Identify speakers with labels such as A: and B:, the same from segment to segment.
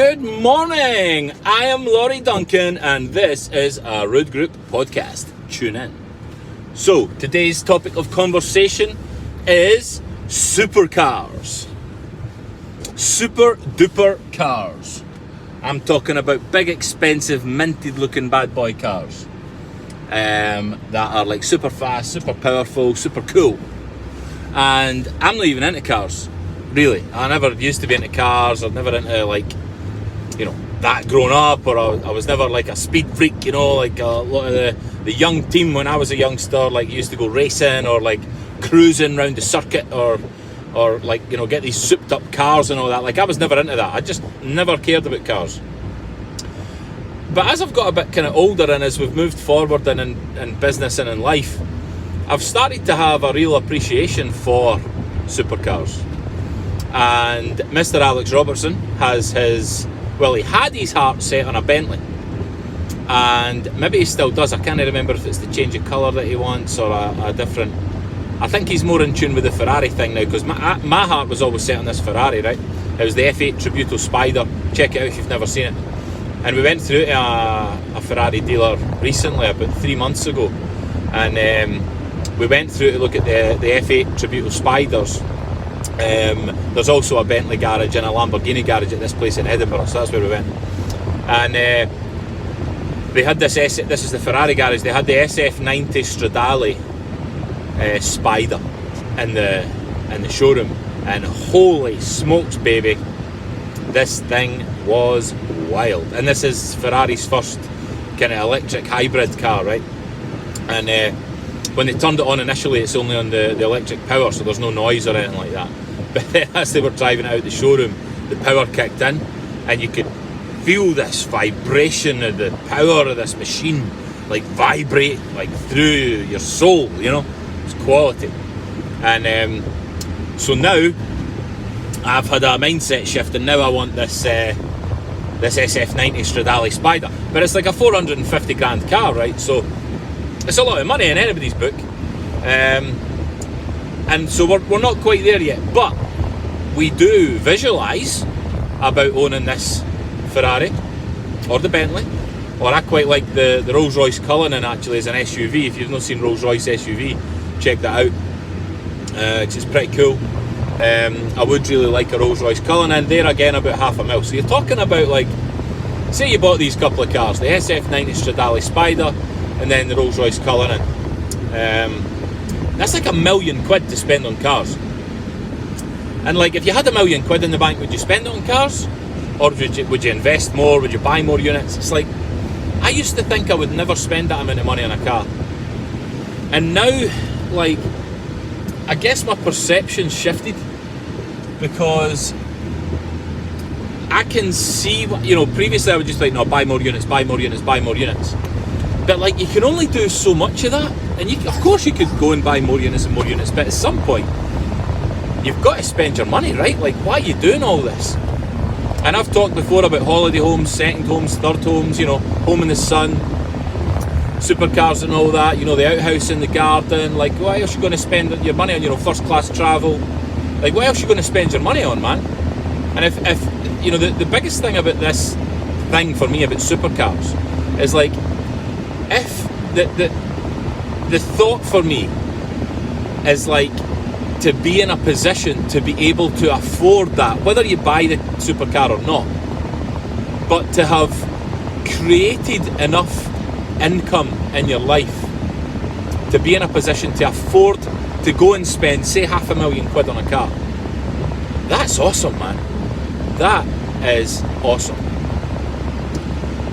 A: Good morning! I am Laurie Duncan and this is a Road Group podcast. Tune in. So, today's topic of conversation is supercars. Super duper cars. I'm talking about big, expensive, minted looking bad boy cars. That are like super fast, super powerful, super cool. And I'm not even into cars, really. I never used to be into cars. I was never into that growing up, or I was never like a speed freak, like a lot of the young team when I was a youngster, like used to go racing or like cruising around the circuit or like, get these souped up cars and all that. Like I was never into that. I just never cared about cars. But as I've got a bit kind of older and as we've moved forward in business and in life, I've started to have a real appreciation for supercars. And Mr. Alex Robertson has he had his heart set on a Bentley. And maybe he still does. I can't remember if it's the change of colour that he wants or a different... I think he's more in tune with the Ferrari thing now, because my heart was always set on this Ferrari, right? It was the F8 Tributo Spider. Check it out if you've never seen it. And we went through to a Ferrari dealer recently, about 3 months ago. And we went through to look at the F8 Tributo Spiders. There's also a Bentley garage and a Lamborghini garage at this place in Edinburgh, so that's where we went. And they had this is the Ferrari garage. They had the SF90 Stradale Spider in the showroom, and holy smokes, baby, this thing was wild. And this is Ferrari's first kind of electric hybrid car, right? And when they turned it on initially, it's only on the electric power, so there's no noise or anything like that. But then as they were driving it out the showroom, the power kicked in, and you could feel this vibration of the power of this machine, like vibrate like through your soul, It's quality. And so now I've had a mindset shift, and now I want this SF90 Stradale Spider. But it's like a 450 grand car, right? So it's a lot of money in anybody's book. And so we're not quite there yet, but we do visualise about owning this Ferrari or the Bentley, or I quite like the Rolls Royce Cullinan actually as an SUV. If you've not seen Rolls Royce SUV, check that out. It's pretty cool. I would really like a Rolls Royce Cullinan. They're again about $500,000. So you're talking about, like, say you bought these couple of cars, the SF90 Stradale Spider and then the Rolls Royce Cullinan. That's like £1 million to spend on cars. And like, if you had £1 million in the bank, would you spend it on cars? Or would you invest more? Would you buy more units? It's like, I used to think I would never spend that amount of money on a car. And now, like, I guess my perception shifted, because I can see, previously I was just like, no, buy more units. But like, you can only do so much of that. And of course you could go and buy more units, but at some point, you've got to spend your money, right? Like, why are you doing all this? And I've talked before about holiday homes, second homes, third homes, home in the sun, supercars and all that, the outhouse in the garden. Like, why else are you going to spend your money on, first class travel? Like, what else are you going to spend your money on, man? And if the biggest thing about this thing for me about supercars is, like, if the thought for me is, like, to be in a position to be able to afford that, whether you buy the supercar or not, but to have created enough income in your life to be in a position to afford to go and spend, say, £500,000 on a car. That's awesome, man. That is awesome.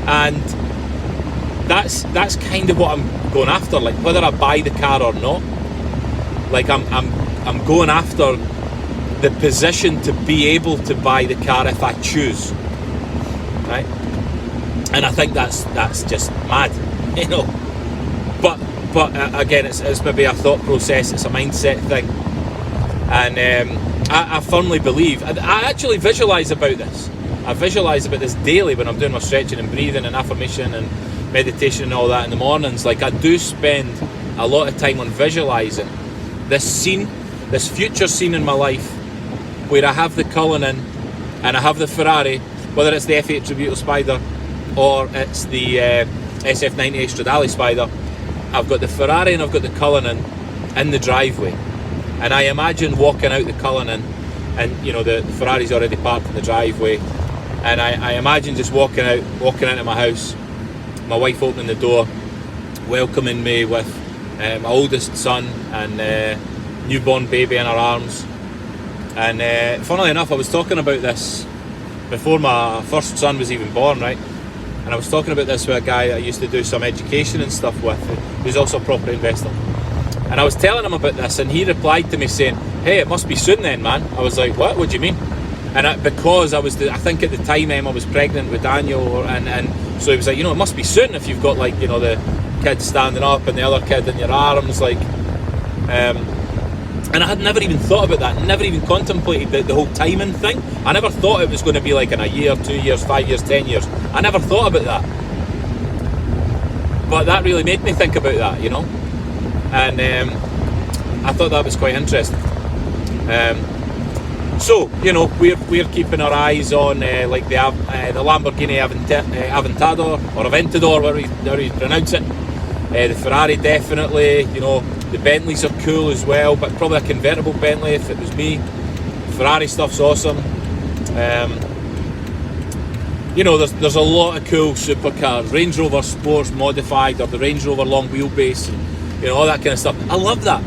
A: And that's kind of what I'm going after. Like, whether I buy the car or not, like, I'm going after the position to be able to buy the car if I choose, right? And I think that's just mad, But again, it's maybe a thought process. It's a mindset thing, and I firmly believe. I actually visualise about this. I visualise about this daily when I'm doing my stretching and breathing and affirmation and meditation and all that in the mornings. Like, I do spend a lot of time on visualising this scene, this future scene in my life, where I have the Cullinan and I have the Ferrari, whether it's the F8 Tributo Spider or it's the SF90 Stradale Spider, I've got the Ferrari and I've got the Cullinan in the driveway. And I imagine walking out the Cullinan, and you know the Ferrari's already parked in the driveway, and I imagine just walking into my house, my wife opening the door, welcoming me with my oldest son and newborn baby in her arms. And funnily enough, I was talking about this before my first son was even born, right? And I was talking about this with a guy that I used to do some education and stuff with, who's also a property investor. And I was telling him about this, and he replied to me saying, "Hey, it must be soon then, man." I was like, "What? What do you mean?" And because I think at the time Emma was pregnant with Daniel, and so he was like, "You know, it must be soon if you've got, like, you know, the kid standing up and the other kid in your arms, like." And I had never even thought about that, never even contemplated the whole timing thing. I never thought it was going to be like in a year, 2 years, 5 years, 10 years. I never thought about that. But that really made me think about that, you know. And I thought that was quite interesting. So, you know, we're keeping our eyes on like the Lamborghini Aventador, or Aventador, whatever you pronounce it. The Ferrari, definitely, you know. The Bentleys are cool as well, but probably a convertible Bentley if it was me. Ferrari stuff's awesome. You know, there's a lot of cool supercars. Range Rover Sports Modified, or the Range Rover long wheelbase, and, you know, all that kind of stuff. I love that.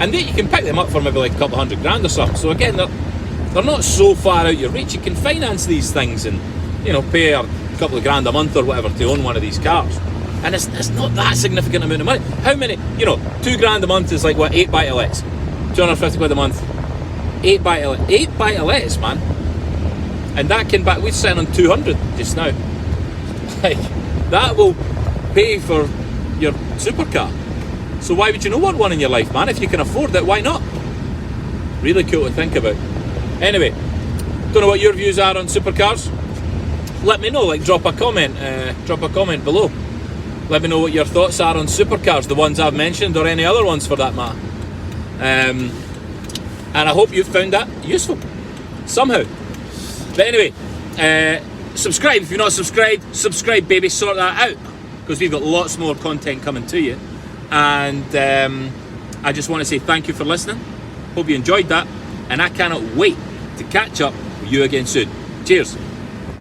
A: And you can pick them up for maybe like a couple $100,000 or something. So again, they're not so far out your reach. You can finance these things and, you know, pay a couple of grand a month or whatever to own one of these cars. And it's not that significant amount of money. How many, you know, $2,000 a month is like, what, 8 buy-to-lets? 250 quid a month. 8 buy-to-lets, man. And that can back, we're sitting on 200 just now. Like, that will pay for your supercar. So why would you not want one in your life, man? If you can afford it, why not? Really cool to think about. Anyway, don't know what your views are on supercars. Let me know, like, drop a comment below. Let me know what your thoughts are on supercars, the ones I've mentioned, or any other ones for that matter. And I hope you found that useful, somehow. But anyway, subscribe. If you're not subscribed, subscribe, baby, sort that out. Because we've got lots more content coming to you. And I just want to say thank you for listening. Hope you enjoyed that. And I cannot wait to catch up with you again soon. Cheers.